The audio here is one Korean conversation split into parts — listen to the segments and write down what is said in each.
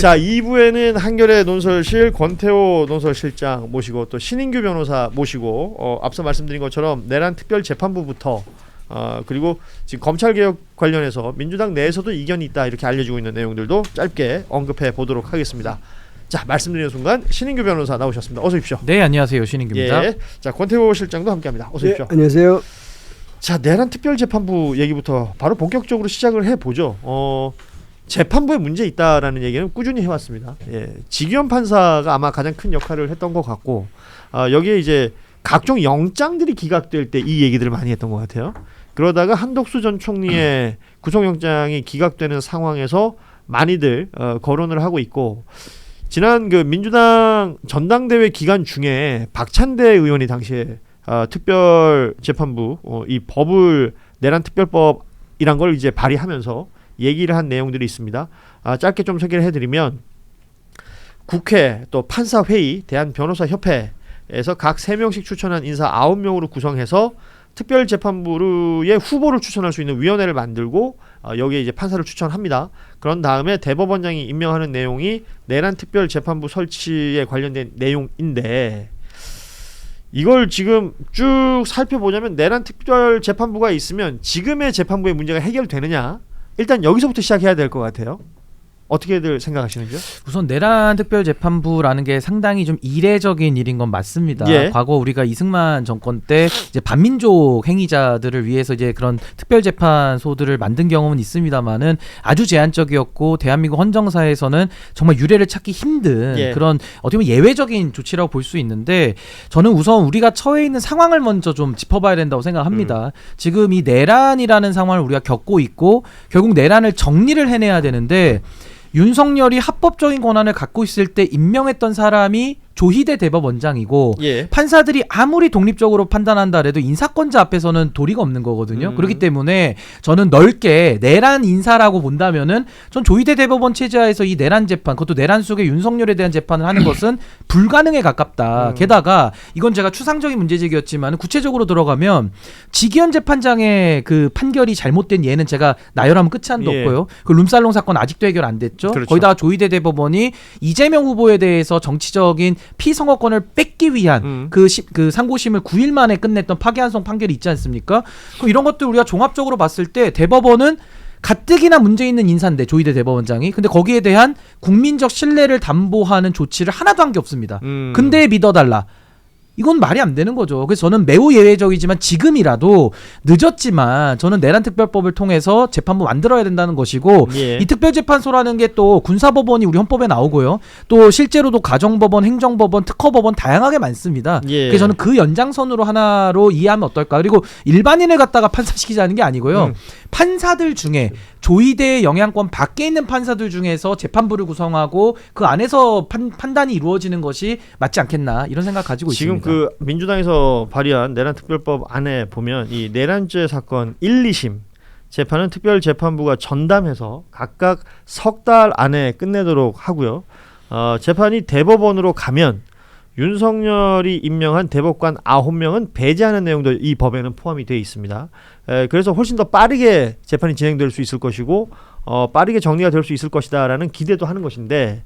자, 2부에는 한겨레 논설실 권태호 논설실장 모시고 또 신인규 변호사 모시고 앞서 말씀드린 것처럼 내란 특별재판부부터 그리고 지금 검찰개혁 관련해서 민주당 내에서도 이견이 있다 이렇게 알려지고 있는 내용들도 짧게 언급해 보도록 하겠습니다. 자, 말씀드리는 순간 신인규 변호사 나오셨습니다. 어서 오십시오. 네, 안녕하세요. 신인규입니다. 예. 자, 권태호 실장도 함께합니다. 어서 오십시오. 안녕하세요. 자, 내란 특별재판부 얘기부터 바로 본격적으로 시작을 해보죠. 재판부에 문제 있다라는 얘기는 꾸준히 해왔습니다. 예, 지기현 판사가 아마 가장 큰 역할을 했던 것 같고 여기에 이제 각종 영장들이 기각될 때 이 얘기들을 많이 했던 것 같아요. 그러다가 한덕수 전 총리의 구속영장이 기각되는 상황에서 많이들 거론을 하고 있고, 지난 그 민주당 전당대회 기간 중에 박찬대 의원이 당시에 특별재판부 이 법을 내란 특별법이란 걸 이제 발의하면서 얘기를 한 내용들이 있습니다. 짧게 좀 소개를 해드리면 국회 또 판사회의 대한변호사협회에서 각 3명씩 추천한 인사 9명으로 구성해서 특별재판부의 후보를 추천할 수 있는 위원회를 만들고 여기에 이제 판사를 추천합니다. 그런 다음에 대법원장이 임명하는 내용이 내란 특별재판부 설치에 관련된 내용인데, 이걸 지금 쭉 살펴보자면 내란 특별재판부가 있으면 지금의 재판부의 문제가 해결되느냐, 일단 여기서부터 시작해야 될 것 같아요. 어떻게들 생각하시는지요? 우선 내란 특별재판부라는 게 상당히 좀 이례적인 일인 건 맞습니다. 예. 과거 우리가 이승만 정권 때 이제 반민족 행위자들을 위해서 이제 그런 특별재판소들을 만든 경험은 있습니다만은 아주 제한적이었고 대한민국 헌정사에서는 정말 유례를 찾기 힘든 예. 그런 어떻게 보면 예외적인 조치라고 볼 수 있는데, 저는 우선 우리가 처해 있는 상황을 먼저 좀 짚어봐야 된다고 생각합니다. 지금 이 내란이라는 상황을 우리가 겪고 있고 결국 내란을 정리를 해내야 되는데, 윤석열이 합법적인 권한을 갖고 있을 때 임명했던 사람이 조희대 대법원장이고, 예. 판사들이 아무리 독립적으로 판단한다 해도 인사권자 앞에서는 도리가 없는 거거든요. 그렇기 때문에 저는 넓게 내란 인사라고 본다면은 전 조희대 대법원 체제하에서 이 내란 재판, 그것도 내란 속에 윤석열에 대한 재판을 하는 것은 불가능에 가깝다. 게다가 이건 제가 추상적인 문제제기였지만 구체적으로 들어가면 지기현 재판장의 그 판결이 잘못된 예는 제가 나열하면 끝이 한도 예. 없고요. 그 룸살롱 사건 아직도 해결 안 됐죠. 그렇죠. 거기다가 조희대 대법원이 이재명 후보에 대해서 정치적인 피선거권을 뺏기 위한 그 상고심을 9일 만에 끝냈던 파기환송 판결이 있지 않습니까? 그럼 이런 것들 우리가 종합적으로 봤을 때 대법원은 가뜩이나 문제 있는 인사인데, 조희대 대법원장이, 근데 거기에 대한 국민적 신뢰를 담보하는 조치를 하나도 한 게 없습니다. 근데 믿어달라. 이건 말이 안 되는 거죠. 그래서 저는 매우 예외적이지만 지금이라도 늦었지만 저는 내란특별법을 통해서 재판부 만들어야 된다는 것이고, 예. 이 특별재판소라는 게 또 군사법원이 우리 헌법에 나오고요. 또 실제로도 가정법원, 행정법원, 특허법원 다양하게 많습니다. 예. 그래서 저는 그 연장선으로 하나로 이해하면 어떨까. 그리고 일반인을 갖다가 판사시키자는 게 아니고요. 판사들 중에 조희대의 영향권 밖에 있는 판사들 중에서 재판부를 구성하고 그 안에서 판단이 이루어지는 것이 맞지 않겠나, 이런 생각 가지고 지금 있습니다. 그 민주당에서 발의한 내란특별법 안에 보면 이 내란죄 사건 1, 2심 재판은 특별재판부가 전담해서 각각 석 달 안에 끝내도록 하고요. 재판이 대법원으로 가면 윤석열이 임명한 대법관 9명은 배제하는 내용도 이 법에는 포함이 되어 있습니다. 그래서 훨씬 더 빠르게 재판이 진행될 수 있을 것이고 빠르게 정리가 될 수 있을 것이다라는 기대도 하는 것인데,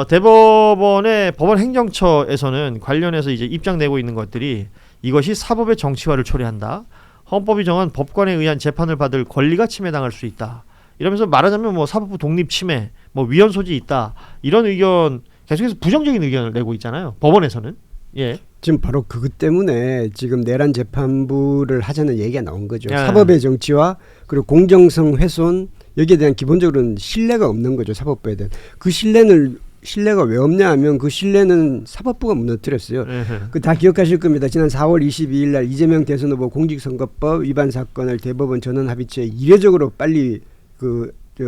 대법원의 법원행정처에서는 관련해서 이제 입장 내고 있는 것들이 이것이 사법의 정치화를 초래한다. 헌법이 정한 법관에 의한 재판을 받을 권리가 침해당할 수 있다. 이러면서 말하자면 뭐 사법부 독립 침해, 뭐 위헌 소지 있다. 이런 의견, 계속해서 부정적인 의견을 내고 있잖아요. 법원에서는. 예. 지금 바로 그것 때문에 지금 내란 재판부를 하자는 얘기가 나온 거죠. 야. 사법의 정치화 그리고 공정성 훼손, 여기에 대한 기본적으로는 신뢰가 없는 거죠. 사법부에 대한. 그 신뢰가 왜 없냐 하면 그 신뢰는 사법부가 무너뜨렸어요. 그 다 기억하실 겁니다. 지난 4월 22일 날 이재명 대선 후보 공직선거법 위반 사건을 대법원 전원합의체에 이례적으로 빨리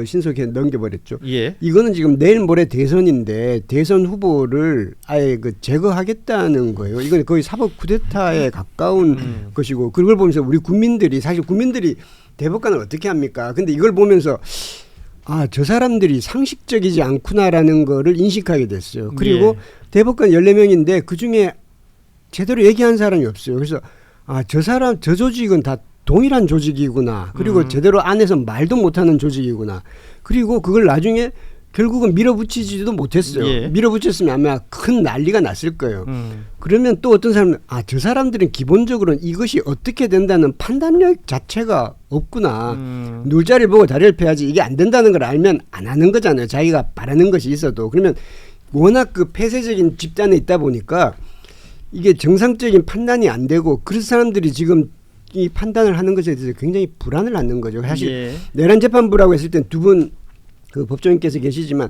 신속히 넘겨버렸죠. 예. 이거는 지금 내일 모레 대선인데 대선 후보를 아예 제거하겠다는 거예요. 이건 거의 사법 쿠데타에 가까운 것이고, 그걸 보면서 우리 국민들이, 사실 국민들이 대법관을 어떻게 합니까? 근데 이걸 보면서 저 사람들이 상식적이지 않구나라는 거를 인식하게 됐어요. 그리고 예. 대법관 14명인데 그중에 제대로 얘기한 사람이 없어요. 그래서 저 조직은 다 동일한 조직이구나. 그리고 제대로 안에서 말도 못하는 조직이구나. 그리고 그걸 나중에 결국은 밀어붙이지도 못했어요. 예. 밀어붙였으면 아마 큰 난리가 났을 거예요. 그러면 또 어떤 사람은 저 사람들은 기본적으로는 이것이 어떻게 된다는 판단력 자체가 없구나. 놀자를 보고 다리를 펴야지 이게 안 된다는 걸 알면 안 하는 거잖아요. 자기가 바라는 것이 있어도. 그러면 워낙 그 폐쇄적인 집단에 있다 보니까 이게 정상적인 판단이 안 되고 그런 사람들이 지금 이 판단을 하는 것에 대해서 굉장히 불안을 갖는 거죠. 사실 예. 내란 재판부라고 했을 땐 두 분 그 법조인께서 계시지만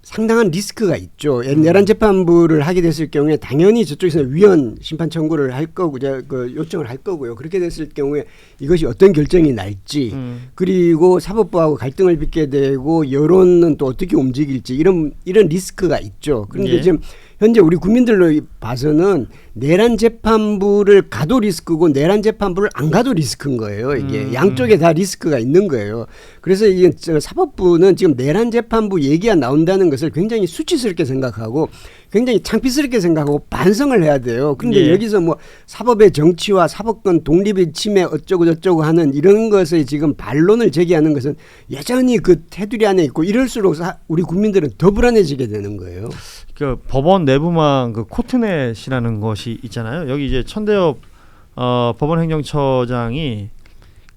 상당한 리스크가 있죠. 내란 재판부를 하게 됐을 경우에 당연히 저쪽에서 위헌 심판 청구를 할 거고 그 요청을 할 거고요. 그렇게 됐을 경우에 이것이 어떤 결정이 날지 그리고 사법부하고 갈등을 빚게 되고 여론은 또 어떻게 움직일지 이런 리스크가 있죠. 그런데 예. 지금 현재 우리 국민들로 봐서는 내란 재판부를 가도 리스크고 내란 재판부를 안 가도 리스크인 거예요. 이게 양쪽에 다 리스크가 있는 거예요. 그래서 이게 사법부는 지금 내란 재판부 얘기가 나온다는 것을 굉장히 수치스럽게 생각하고 굉장히 창피스럽게 생각하고 반성을 해야 돼요. 그런데 예. 여기서 뭐 사법의 정치와 사법권 독립의 침해 어쩌고 저쩌고 하는 이런 것에 지금 반론을 제기하는 것은 여전히 그 테두리 안에 있고 이럴수록 우리 국민들은 더 불안해지게 되는 거예요. 그 법원 내부망 그 코트넷이라는 것이 있잖아요. 여기 이제 천대엽 법원행정처장이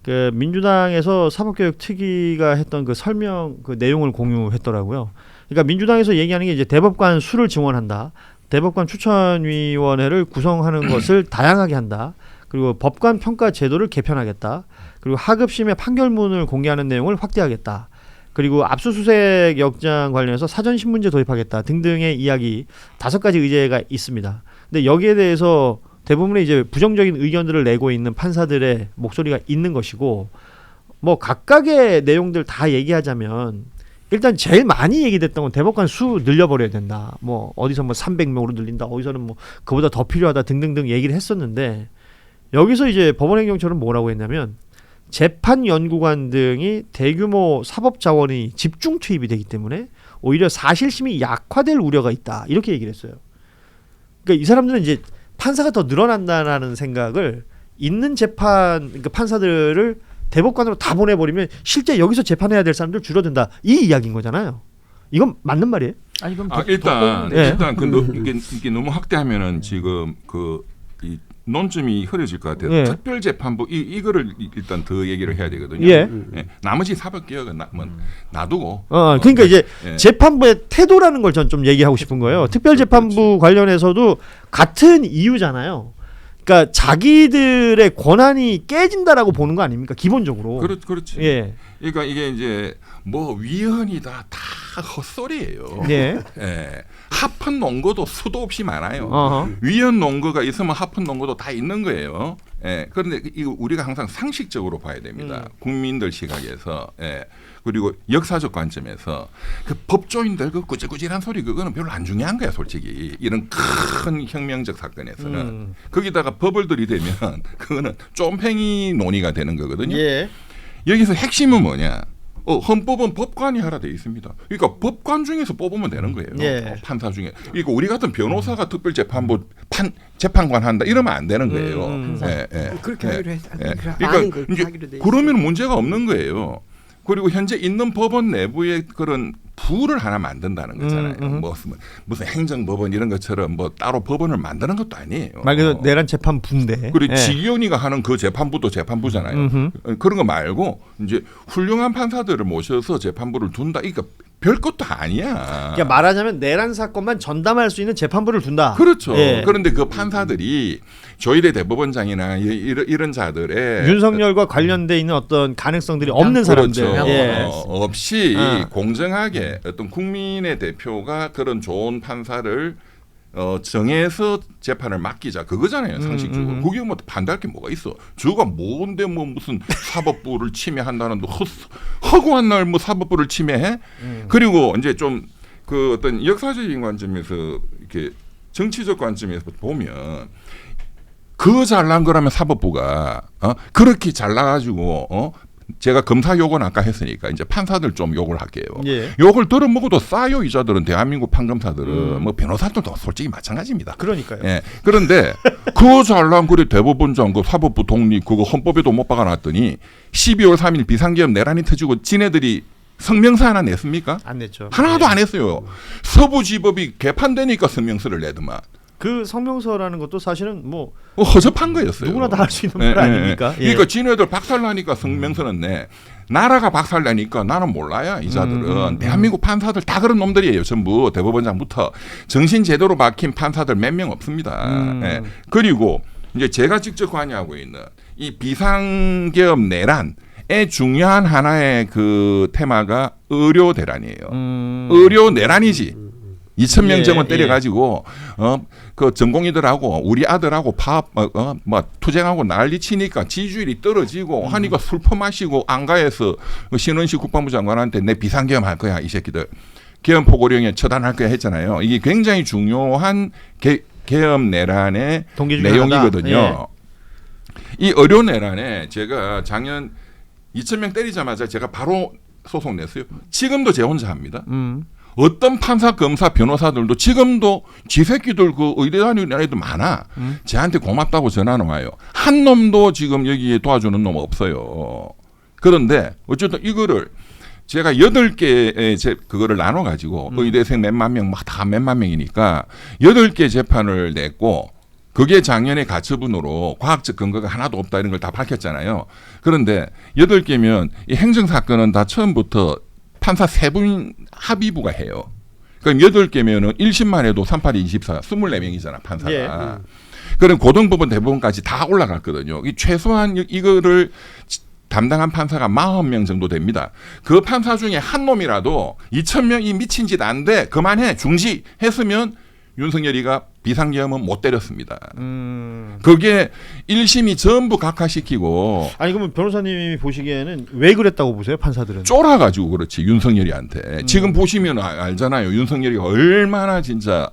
그 민주당에서 사법개혁 특위가 했던 그 설명 그 내용을 공유했더라고요. 그러니까 민주당에서 얘기하는 게 이제 대법관 수를 증원한다. 대법관 추천위원회를 구성하는 것을 다양하게 한다. 그리고 법관 평가 제도를 개편하겠다. 그리고 하급심의 판결문을 공개하는 내용을 확대하겠다. 그리고 압수수색 영장 관련해서 사전신문제 도입하겠다 등등의 이야기 5가지 의제가 있습니다. 근데 여기에 대해서 대부분의 이제 부정적인 의견들을 내고 있는 판사들의 목소리가 있는 것이고 뭐 각각의 내용들 다 얘기하자면 일단 제일 많이 얘기됐던 건 대법관 수 늘려버려야 된다. 뭐 어디서 뭐 300명으로 늘린다. 어디서는 뭐 그보다 더 필요하다 등등등 얘기를 했었는데 여기서 이제 법원행정처는 뭐라고 했냐면 재판연구관 등이 대규모 사법자원이 집중 투입이 되기 때문에 오히려 사실심이 약화될 우려가 있다. 이렇게 얘기를 했어요. 그러니까 이 사람들은 이제 판사가 더 늘어난다라는 생각을 있는 재판 그러니까 판사들을 대법관으로 다 보내버리면 실제 여기서 재판해야 될 사람들 줄어든다. 이 이야기인 거잖아요. 이건 맞는 말이에요? 아니 그럼 일단 예. 이게 너무 확대하면은 지금 이 논점이 흐려질 것 같아요. 예. 특별재판부 이거를 일단 더 얘기를 해야 되거든요. 예. 나머지 사법개혁은 놔두고. 그러니까 이제 예. 재판부의 태도라는 걸 전 좀 얘기하고 싶은 거예요. 특별재판부 관련해서도 같은 이유잖아요. 그러니까 자기들의 권한이 깨진다라고 보는 거 아닙니까? 기본적으로. 그렇지. 예. 그러니까 이게 이제 뭐 위헌이다 다 헛소리예요. 예. 예. 합헌 논거도 수도 없이 많아요. 어허. 위헌 논거가 있으면 합헌 논거도 다 있는 거예요. 예. 그런데 이거 우리가 항상 상식적으로 봐야 됩니다. 국민들 시각에서. 예. 그리고 역사적 관점에서 그 법조인들 그 꾸질꾸질한 소리 그거는 별로 안 중요한 거야 솔직히 이런 큰 혁명적 사건에서는 거기다가 법을 들이대면 그거는 쫌팽이 논의가 되는 거거든요. 예. 여기서 핵심은 뭐냐? 헌법은 법관이 하라 돼 있습니다. 그러니까 법관 중에서 뽑으면 되는 거예요. 예. 판사 중에. 그러니까 우리 같은 변호사가 특별재판부 재판관 한다 이러면 안 되는 거예요. 그렇게 하기로 했. 그러니까 이제 그러면 문제가 없는 거예요. 그리고 현재 있는 법원 내부에 그런 부를 하나 만든다는 거잖아요. 무슨 행정법원 이런 것처럼 뭐 따로 법원을 만드는 것도 아니에요. 말 그대로 내란 재판부인데. 그리고 예. 지기현이가 하는 그 재판부도 재판부잖아요. 그런 거 말고 이제 훌륭한 판사들을 모셔서 재판부를 둔다. 그러니까 별 것도 아니야. 그러니까 말하자면 내란 사건만 전담할 수 있는 재판부를 둔다. 그렇죠. 예. 그런데 그 판사들이 조일의 대법원장이나 이런 자들의 윤석열과 관련돼 있는 어떤 가능성들이 없는 사람들. 그렇죠. 예. 없이 공정하게 어떤 국민의 대표가 그런 좋은 판사를 정해서 재판을 맡기자 그거잖아요 상식적으로. 그게 뭐 반대할 게 뭐가 있어. 저가 뭔데 뭐 무슨 사법부를 침해한다는 허구한 날 뭐 사법부를 침해해. 그리고 이제 좀 그 어떤 역사적인 관점에서 이렇게 정치적 관점에서 보면 그 잘난 거라면 사법부가 그렇게 잘나가지고 제가 검사 욕은 아까 했으니까 이제 판사들 좀 욕을 할게요. 예. 욕을 들어먹어도 싸요 이자들은. 대한민국 판검사들은 뭐 변호사들도 솔직히 마찬가지입니다. 그러니까요. 예. 그런데 그 잘난 그래 대법원장 그 사법부 독립 그거 헌법에도 못 박아놨더니 12월 3일 비상계엄 내란이 터지고 지네들이 성명서 하나 냈습니까? 안 냈죠. 하나도 네. 안 했어요. 서부지법이 개판되니까 성명서를 내더만. 그 성명서라는 것도 사실은 뭐 허접한 거였어요. 누구나 다 할 수 있는 말 아닙니까? 예. 그러니까 지네들 박살나니까 성명서는 내. 나라가 박살나니까 나는 몰라야 이 자들은 대한민국 판사들 다 그런 놈들이에요. 전부 대법원장부터 정신 제대로 박힌 판사들 몇 명 없습니다. 예. 그리고 이제 제가 직접 관여하고 있는 이 비상계엄 내란의 중요한 하나의 그 테마가 의료 대란이에요. 의료 내란이지. 2,000명 예, 정원 예. 때려가지고 그 전공의들하고 우리 아들하고 뭐 투쟁하고 난리 치니까 지지율이 떨어지고 하니까 술 퍼마시고 안가에서 신원식 국방부 장관한테 내 비상계엄 할 거야 이 새끼들 계엄 포고령에 처단할 거야 했잖아요. 이게 굉장히 중요한 계엄 내란의 동기 중에 내용이거든요. 하나다. 이 의료 내란에 제가 작년 2,000명 때리자마자 제가 바로 소송 냈어요. 지금도 제 혼자 합니다. 어떤 판사, 검사, 변호사들도 지금도 지새끼들 그 의대 다니는 애들 많아. 쟤한테 고맙다고 전화는 와요. 한 놈도 지금 여기에 도와주는 놈 없어요. 그런데 어쨌든 이거를 제가 8개의 그거를 나눠가지고 의대생 몇만 명, 다 몇만 명이니까 8개 재판을 냈고 그게 작년에 가처분으로 과학적 근거가 하나도 없다 이런 걸 다 밝혔잖아요. 그런데 8개면 이 행정사건은 다 처음부터 판사 3분 합의부가 해요. 그럼 8개면은 1심만 해도 38, 24, 24명이잖아, 판사가. 예. 그럼 고등법원, 대법원까지 다 올라갔거든요. 이 최소한 이거를 담당한 판사가 40명 정도 됩니다. 그 판사 중에 한 놈이라도 2,000명이 미친 짓 안 돼. 그만해. 중지했으면 윤석열이가 비상계엄은 못 때렸습니다. 그게 1심이 전부 각하시키고 아니 그러면 변호사님이 보시기에는 왜 그랬다고 보세요, 판사들은? 쫄아가지고 그렇지 윤석열이한테. 지금 보시면 알잖아요. 윤석열이가 얼마나 진짜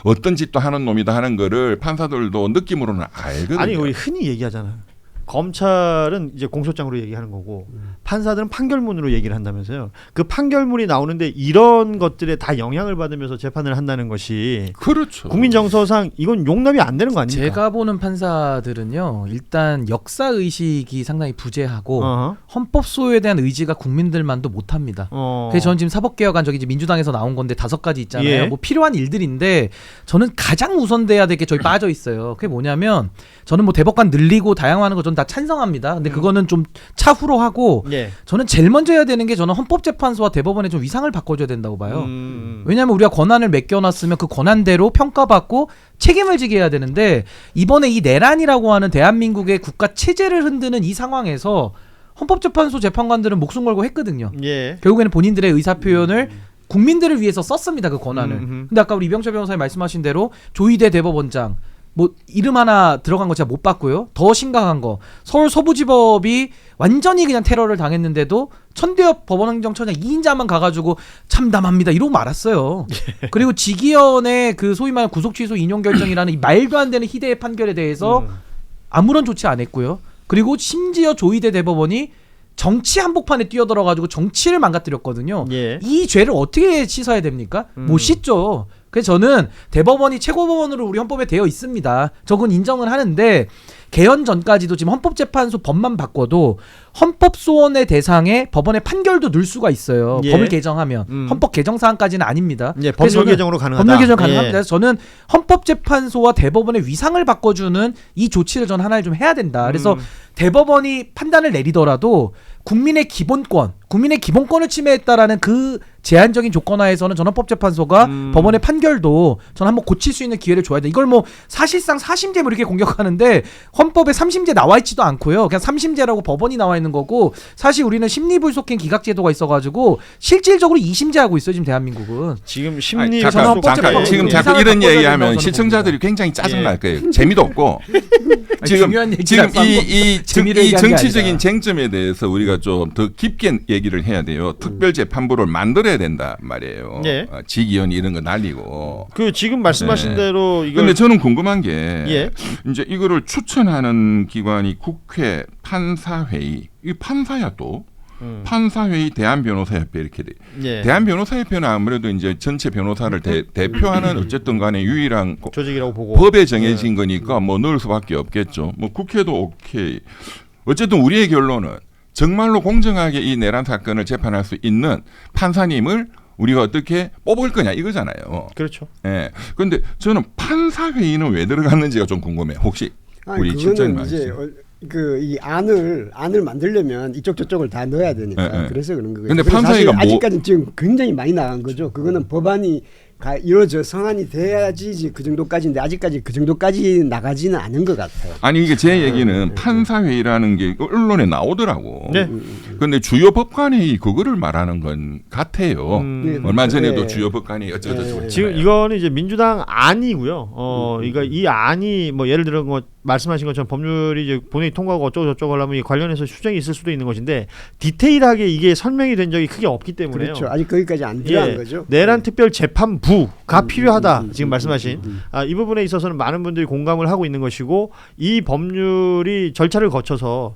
어떤 짓도 하는 놈이다 하는 거를 판사들도 느낌으로는 알거든요. 아니 우리 흔히 얘기하잖아요. 검찰은 이제 공소장으로 얘기하는 거고 판사들은 판결문으로 얘기를 한다면서요. 그 판결문이 나오는데 이런 것들에 다 영향을 받으면서 재판을 한다는 것이 그렇죠. 국민 정서상 이건 용납이 안 되는 거 아닙니까? 제가 보는 판사들은요, 일단 역사 의식이 상당히 부재하고 어허. 헌법 소유에 대한 의지가 국민들만도 못합니다. 그래서 저는 지금 사법개혁안 저기 이제 민주당에서 나온 건데 5가지 있잖아요. 예. 뭐 필요한 일들인데 저는 가장 우선돼야 될 게 저희 빠져 있어요. 그게 뭐냐면 저는 뭐 대법관 늘리고 다양화하는 거 저는 다 찬성합니다. 근데 그거는 좀 차후로 하고 예. 저는 제일 먼저 해야 되는 게 저는 헌법재판소와 대법원의 좀 위상을 바꿔줘야 된다고 봐요. 왜냐하면 우리가 권한을 맡겨놨으면 그 권한대로 평가받고 책임을 지게 해야 되는데 이번에 이 내란이라고 하는 대한민국의 국가 체제를 흔드는 이 상황에서 헌법재판소 재판관들은 목숨 걸고 했거든요. 예. 결국에는 본인들의 의사표현을 국민들을 위해서 썼습니다. 그 권한을. 근데 아까 우리 이병철 변호사님 말씀하신 대로 조희대 대법원장 뭐 이름 하나 들어간 거 제가 못 봤고요. 더 심각한 거 서울 서부지법이 완전히 그냥 테러를 당했는데도 천대엽 법원행정처장 2인자만 가가지고 참담합니다 이러고 말았어요. 그리고 지기현의 그 소위 말하는 구속취소 인용결정이라는 이 말도 안 되는 희대의 판결에 대해서 아무런 조치 안 했고요. 그리고 심지어 조희대 대법원이 정치 한복판에 뛰어들어가지고 정치를 망가뜨렸거든요. 예. 이 죄를 어떻게 씻어야 됩니까? 못 씻죠. 그래서 저는 대법원이 최고법원으로 우리 헌법에 되어 있습니다. 저건 인정을 하는데 개헌 전까지도 지금 헌법재판소 법만 바꿔도 헌법소원의 대상에 법원의 판결도 넣을 수가 있어요. 예. 법을 개정하면 헌법 개정 사항까지는 아닙니다. 예, 그래서 법률 저는 개정으로 가능하다. 법률 개정 가능합니다. 예. 그래서 저는 헌법재판소와 대법원의 위상을 바꿔주는 이 조치를 저는 하나를 좀 해야 된다. 그래서 대법원이 판단을 내리더라도 국민의 기본권, 국민의 기본권을 침해했다라는 그 제한적인 조건하에서는 전헌법재판소가 법원의 판결도 저는 한번 고칠 수 있는 기회를 줘야 돼. 이걸 뭐 사실상 4심제 뭐 이렇게 공격하는데 헌법에 3심제 나와 있지도 않고요. 그냥 3심제라고 법원이 나와 있는 거고 사실 우리는 심리불속행 기각제도가 있어가지고 실질적으로 2심제 하고 있어요 지금 대한민국은. 지금 아니, 심리 잠깐 지금 예. 자꾸 이런 이상을 얘기하면 바꿔야 시청자들이 굉장히 짜증날 거예요. 재미도 없고 중요한 지금 얘기라서 이 재미를 얘기한 게 정치적인 아니라. 쟁점에 대해서 우리가 좀 더 깊게 얘기를 해야 돼요. 특별재판부를 만들어야 된다 말이에요. 예. 지기현 이런 거 날리고. 그 지금 말씀하신 네. 대로 이걸 근데 저는 궁금한 게 예. 이제 이거를 추천하는 기관이 국회 판사회의. 이 판사야 또. 판사회의 대한변호사협회 이렇게 돼. 예. 대한변호사협회는 아무래도 이제 전체 변호사를 대표하는 어쨌든 간에 유일한 조직이라고 보고 법에 정해진 거니까 뭐 넣을 수밖에 없겠죠. 뭐 국회도 오케이. 어쨌든 우리의 결론은 정말로 공정하게 이 내란 사건을 재판할 수 있는 판사님을 우리가 어떻게 뽑을 거냐 이거잖아요. 그렇죠. 예. 그런데 저는 판사 회의는 왜 들어갔는지가 좀 궁금해. 혹시 우리 실장님 그거는 이제 아시죠? 이 안을 만들려면 이쪽 저쪽을 다 넣어야 되니까 예. 그래서 그런 거예요. 근데 그래서 판사회가 사실 아직까지 지금 굉장히 많이 나간 거죠. 그거는 법안이 이루어져 성안이 돼야지 그 정도까지인데 아직까지 그 정도까지 나가지는 않은 것 같아요. 아니 이게 제 얘기는 판사 회의라는 게 언론에 나오더라고. 네. 근데 주요 법관회의 그거를 말하는 건 같아요. 네. 얼마 전에도 네. 주요 법관이 어쩌고저쩌고. 지금 이거는 이제 민주당 안이고요. 그러니까 이 안이 뭐 예를 들어 뭐 말씀하신 것처럼 법률이 이제 본회의 통과하고 어쩌고 저쩌고 하려면 이 관련해서 수정이 있을 수도 있는 것인데 디테일하게 이게 설명이 된 적이 크게 없기 때문에요. 그렇죠. 아직 거기까지 안 들어간 거죠. 내란 특별 재판부가 필요하다. 지금 말씀하신 이 부분에 있어서는 많은 분들이 공감을 하고 있는 것이고 이 법률이 절차를 거쳐서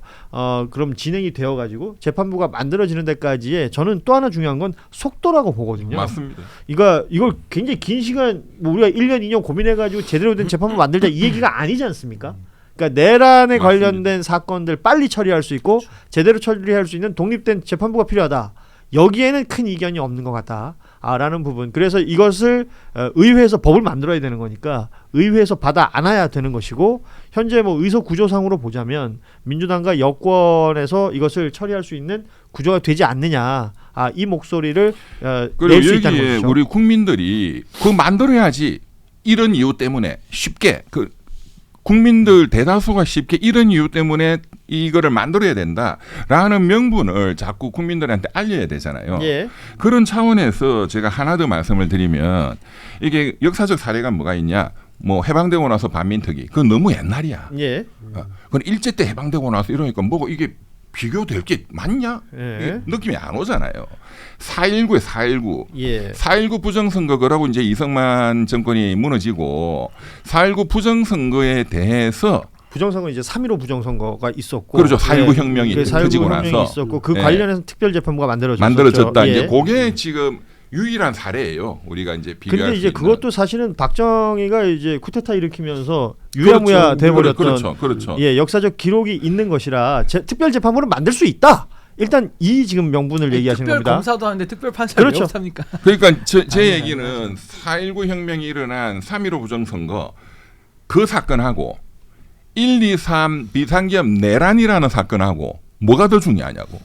그럼 진행이 되어 가지고 재판부가 만들어지는 데까지의 저는 또 하나 중요한 건 속도라고 보거든요. 맞습니다. 이걸 굉장히 긴 시간 뭐 우리가 1년 2년 고민해 가지고 제대로 된 재판부 만들자 이 얘기가 아니지 않습니까? 그러니까 내란에 맞습니다. 관련된 사건들 빨리 처리할 수 있고 제대로 처리할 수 있는 독립된 재판부가 필요하다. 여기에는 큰 이견이 없는 것 같다라는 부분. 그래서 이것을 의회에서 법을 만들어야 되는 거니까 의회에서 받아 안아야 되는 것이고 현재 뭐 의석 구조상으로 보자면 민주당과 여권에서 이것을 처리할 수 있는 구조가 되지 않느냐. 이 목소리를 그리고 낼 수 있다는 여기에 것이죠. 우리 국민들이 그거 만들어야지 이런 이유 때문에 쉽게 국민들 대다수가 쉽게 이런 이유 때문에 이거를 만들어야 된다라는 명분을 자꾸 국민들한테 알려야 되잖아요. 예. 그런 차원에서 제가 하나 더 말씀을 드리면 이게 역사적 사례가 뭐가 있냐? 뭐 해방되고 나서 반민특위 그건 너무 옛날이야. 예. 그건 일제 때 해방되고 나서 이러니까 뭐가 이게 비교될 게 맞냐? 예. 이게 느낌이 안 오잖아요. 4.19에 4.19. 예. 4.19 부정선거 그러고 이제 이승만 정권이 무너지고 4.19 부정선거에 대해서 부정선거 이제 3.15 부정선거가 있었고 그렇죠. 4.19 혁명이 그 4.19 터지고 혁명이 나서 있었고 그 예. 관련해서 특별재판부가 만들어졌죠. 만들어졌다. 예. 이제 그게 지금 유일한 사례예요. 우리가 이제 비교할 근데 이제 수 있는. 그것도 사실은 박정희가 이제 쿠데타 일으키면서 유야무야 그렇죠. 돼버렸던 그렇죠. 예 역사적 기록이 있는 것이라 특별재판부를 만들 수 있다. 일단 이 지금 명분을 얘기하시는 특별 겁니다. 검사도 하는데 특별 판사 그렇죠. 왜 없습니까? 그러니까 제 얘기는 4.19 혁명이 일어난 3.15 부정선거 그 사건하고 1.23 비상기업 내란이라는 사건하고 뭐가 더 중요하냐고.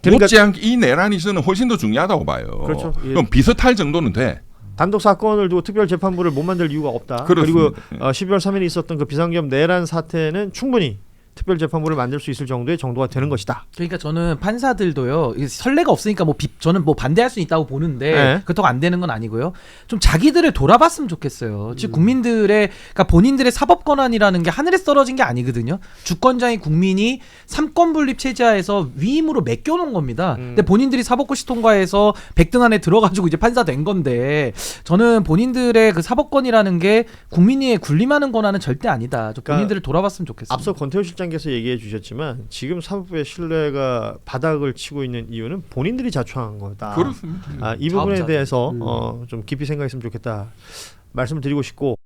그러니까 못지않게 이 내란이 저는 훨씬 더 중요하다고 봐요. 그렇죠. 예. 그럼 비슷할 정도는 돼. 단독 사건을 두고 특별재판부를 못 만들 이유가 없다. 그렇습니다. 그리고 12월 3일에 있었던 그 비상기업 내란 사태는 충분히 특별재판부를 만들 수 있을 정도의 정도가 되는 것이다. 그러니까 저는 판사들도요. 이게 선례가 없으니까 저는 뭐 반대할 수 있다고 보는데 네. 그렇다고 안 되는 건 아니고요. 좀 자기들을 돌아봤으면 좋겠어요. 즉 국민들의 그러니까 본인들의 사법 권한이라는 게 하늘에 떨어진 게 아니거든요. 주권자인 국민이 삼권 분립 체제하에서 위임으로 맡겨놓은 겁니다. 근데 본인들이 사법고시 통과해서 100등 안에 들어가지고 이제 판사 된 건데 저는 본인들의 그 사법권이라는 게 국민이 군림하는 권한은 절대 아니다. 좀 본인들을 돌아봤으면 좋겠습니다. 앞서 권태우 실장께서 얘기해 주셨지만 지금 사법부의 신뢰가 바닥을 치고 있는 이유는 본인들이 자초한 거다. 그렇습니다. 이 부분에 자업자득. 대해서 좀 깊이 생각했으면 좋겠다 말씀을 드리고 싶고